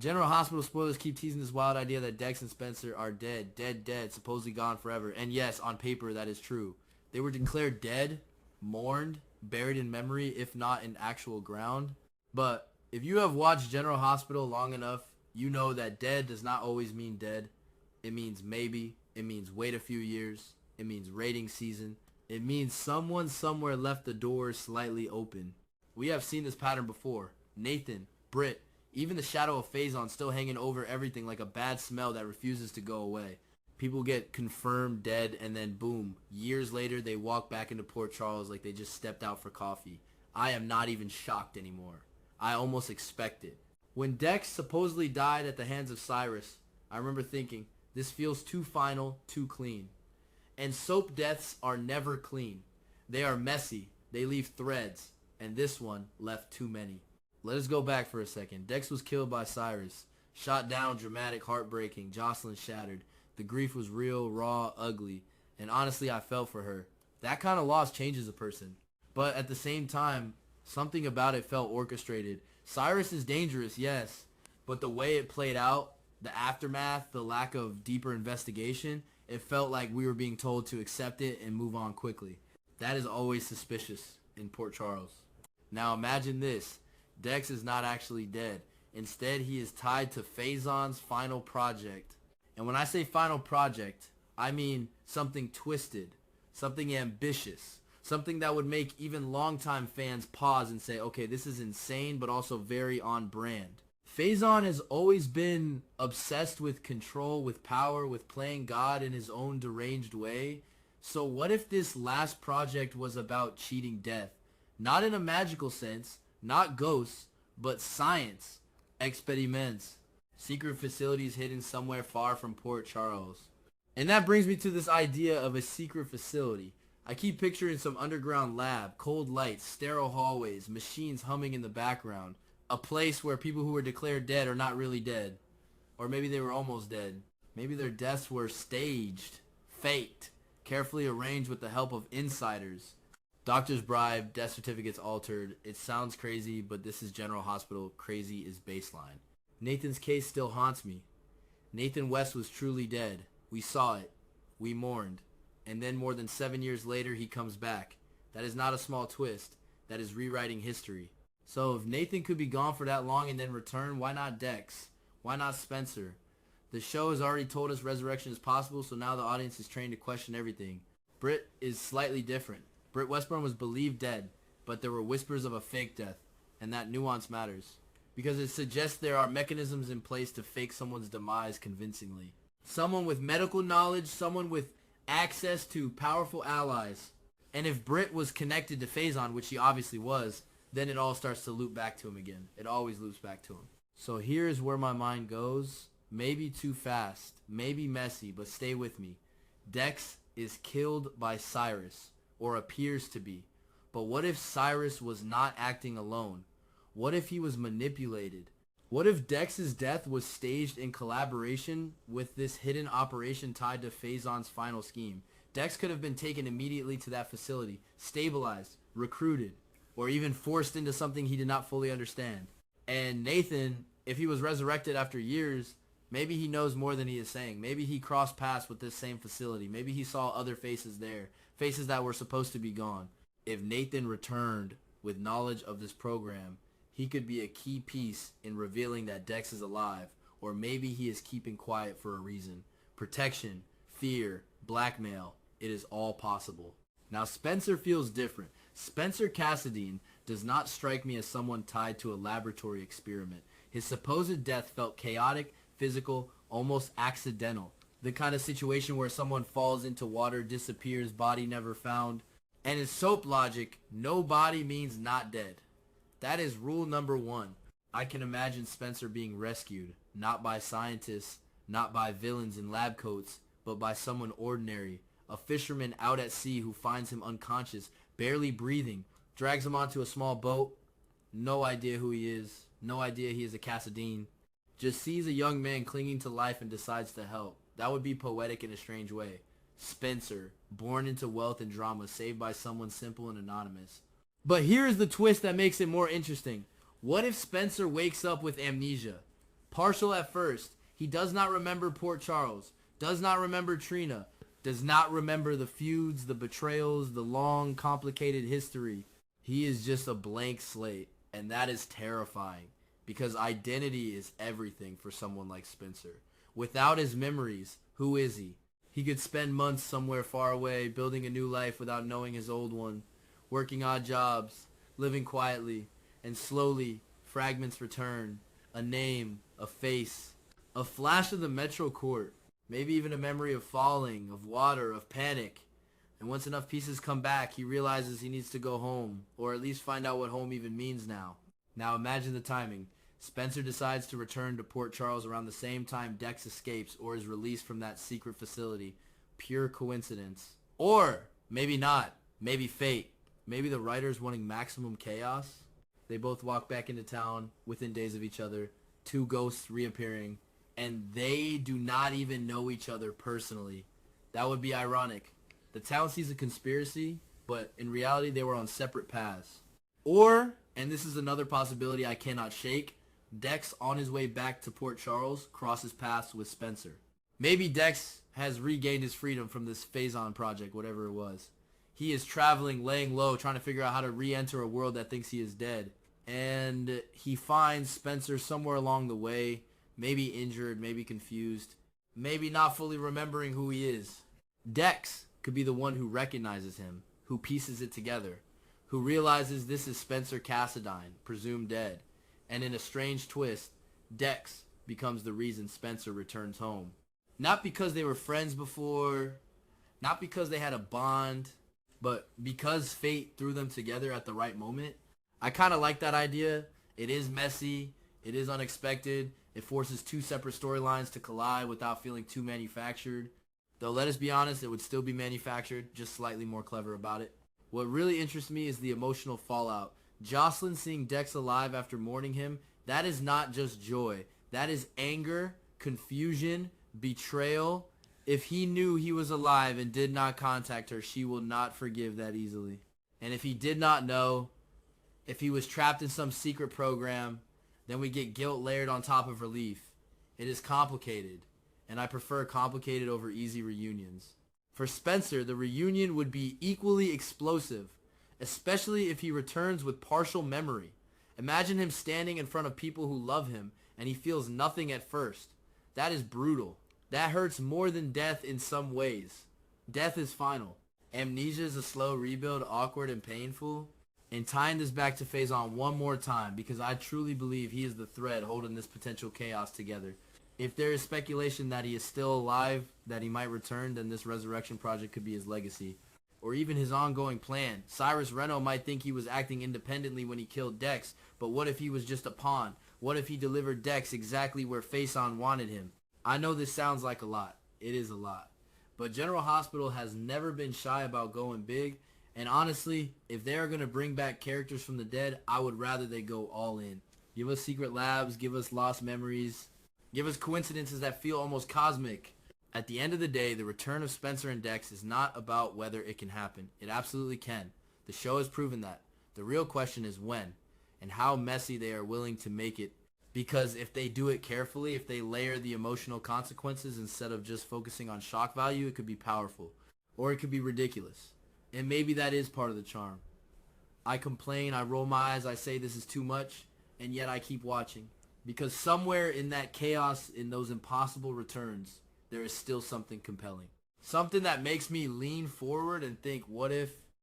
General Hospital spoilers keep teasing this wild idea that Dex and Spencer are dead, dead, supposedly gone forever. And yes, on paper that is true. They were declared dead, mourned, buried in memory, if not in actual ground. But if you have watched General Hospital long enough, you know that dead does not always mean dead. It means maybe. It means wait a few years. It means rating season. It means someone somewhere left the door slightly open. We have seen this pattern before. Nathan, Britt, even the shadow of Faison still hanging over everything like a bad smell that refuses to go away. People get confirmed dead and then boom, years later they walk back into Port Charles like they just stepped out for coffee. I am not even shocked anymore. I almost expect it. When Dex supposedly died at the hands of Cyrus, I remember thinking, this feels too final, too clean. And soap deaths are never clean. They are messy. They leave threads. And this one left too many. Let us go back for a second. Dex was killed by Cyrus. Shot down, dramatic, heartbreaking. Jocelyn shattered. The grief was real, raw, ugly. And honestly, I felt for her. That kind of loss changes a person. But at the same time, something about it felt orchestrated. Cyrus is dangerous, yes. But the way it played out, the aftermath, the lack of deeper investigation, it felt like we were being told to accept it and move on quickly. That is always suspicious in Port Charles. Now imagine this. Dex is not actually dead. Instead, he is tied to Faison's final project. And when I say final project, I mean something twisted, something ambitious, something that would make even longtime fans pause and say, okay, this is insane, but also very on brand. Faison has always been obsessed with control, with power, with playing God in his own deranged way. So what if this last project was about cheating death? Not in a magical sense, not ghosts, but science, experiments, secret facilities hidden somewhere far from Port Charles. And that brings me to this idea of a secret facility. I keep picturing some underground lab, cold lights, sterile hallways, machines humming in the background. A place where people who were declared dead are not really dead. Or maybe they were almost dead. Maybe their deaths were staged, faked, carefully arranged with the help of insiders. Doctors bribed, death certificates altered. It sounds crazy, but this is General Hospital. Crazy is baseline. Nathan's case still haunts me. Nathan West was truly dead. We saw it. We mourned. And then more than 7 years later, he comes back. That is not a small twist. That is rewriting history. So if Nathan could be gone for that long and then return, why not Dex? Why not Spencer? The show has already told us resurrection is possible, so now the audience is trained to question everything. Britt is slightly different. Britt Westbourne was believed dead, but there were whispers of a fake death, and that nuance matters. Because it suggests there are mechanisms in place to fake someone's demise convincingly. Someone with medical knowledge, someone with access to powerful allies. And if Britt was connected to Faison, which he obviously was, then it all starts to loop back to him again. It always loops back to him. So here's where my mind goes. Maybe too fast, maybe messy, but stay with me. Dex is killed by Cyrus, or appears to be. But what if Cyrus was not acting alone? What if he was manipulated? What if Dex's death was staged in collaboration with this hidden operation tied to Faison's final scheme? Dex could have been taken immediately to that facility, stabilized, recruited, or even forced into something he did not fully understand. And Nathan, if he was resurrected after years, maybe he knows more than he is saying. Maybe he crossed paths with this same facility. Maybe he saw other faces there, faces that were supposed to be gone. If Nathan returned with knowledge of this program, he could be a key piece in revealing that Dex is alive, or maybe he is keeping quiet for a reason. Protection, fear, blackmail, it is all possible. Now Spencer feels different. Spencer Cassadine does not strike me as someone tied to a laboratory experiment. His supposed death felt chaotic, physical, almost accidental. The kind of situation where someone falls into water, disappears, body never found. And in soap logic, no body means not dead. That is rule number one. I can imagine Spencer being rescued, not by scientists, not by villains in lab coats, but by someone ordinary. A fisherman out at sea who finds him unconscious, barely breathing, drags him onto a small boat. No idea who he is. No idea he is a Cassadine. Just sees a young man clinging to life and decides to help. That would be poetic in a strange way. Spencer, born into wealth and drama, saved by someone simple and anonymous. But here is the twist that makes it more interesting. What if Spencer wakes up with amnesia? Partial at first. He does not remember Port Charles, does not remember Trina, does not remember the feuds, the betrayals, the long, complicated history. He is just a blank slate, and that is terrifying because identity is everything for someone like Spencer. Without his memories, who is he? He could spend months somewhere far away, building a new life without knowing his old one, working odd jobs, living quietly, and slowly, fragments return. A name, a face, a flash of the Metro Court, maybe even a memory of falling, of water, of panic. And once enough pieces come back, he realizes he needs to go home, or at least find out what home even means now. Now imagine the timing. Spencer decides to return to Port Charles around the same time Dex escapes or is released from that secret facility. Pure coincidence. Or, maybe not. Maybe fate. Maybe the writers wanting maximum chaos. They both walk back into town within days of each other. Two ghosts reappearing. And they do not even know each other personally. That would be ironic. The town sees a conspiracy, but in reality they were on separate paths. Or, and this is another possibility I cannot shake, Dex, on his way back to Port Charles, crosses paths with Spencer. Maybe Dex has regained his freedom from this Phazon project, whatever it was. He is traveling, laying low, trying to figure out how to re-enter a world that thinks he is dead. And he finds Spencer somewhere along the way, maybe injured, maybe confused, maybe not fully remembering who he is. Dex could be the one who recognizes him, who pieces it together, who realizes this is Spencer Cassadine, presumed dead. And in a strange twist, Dex becomes the reason Spencer returns home. Not because they were friends before, not because they had a bond, but because fate threw them together at the right moment. I kind of like that idea. It is messy, it is unexpected, it forces two separate storylines to collide without feeling too manufactured. Though let us be honest, it would still be manufactured, just slightly more clever about it. What really interests me is the emotional fallout. Jocelyn seeing Dex alive after mourning him, that is not just joy. That is anger, confusion, betrayal. If he knew he was alive and did not contact her, she will not forgive that easily. And if he did not know, if he was trapped in some secret program, then we get guilt layered on top of relief. It is complicated, and I prefer complicated over easy reunions. For Spencer, the reunion would be equally explosive, especially if he returns with partial memory. Imagine him standing in front of people who love him and he feels nothing at first. That is brutal. That hurts more than death in some ways. Death is final. Amnesia is a slow rebuild, awkward and painful. And tying this back to Phazon one more time, because I truly believe he is the thread holding this potential chaos together. If there is speculation that he is still alive, that he might return, then this resurrection project could be his legacy. Or even his ongoing plan. Cyrus Reno might think he was acting independently when he killed Dex, but what if he was just a pawn? What if he delivered Dex exactly where Phazon wanted him? I know this sounds like a lot. It is a lot. But General Hospital has never been shy about going big, and honestly, if they are going to bring back characters from the dead, I would rather they go all in. Give us secret labs, give us lost memories, give us coincidences that feel almost cosmic. At the end of the day, the return of Spencer and Dex is not about whether it can happen. It absolutely can. The show has proven that. The real question is when, and how messy they are willing to make it. Because if they do it carefully, if they layer the emotional consequences instead of just focusing on shock value, it could be powerful. Or it could be ridiculous. And maybe that is part of the charm. I complain, I roll my eyes, I say this is too much, and yet I keep watching. Because somewhere in that chaos, in those impossible returns, there is still something compelling. Something that makes me lean forward and think, what if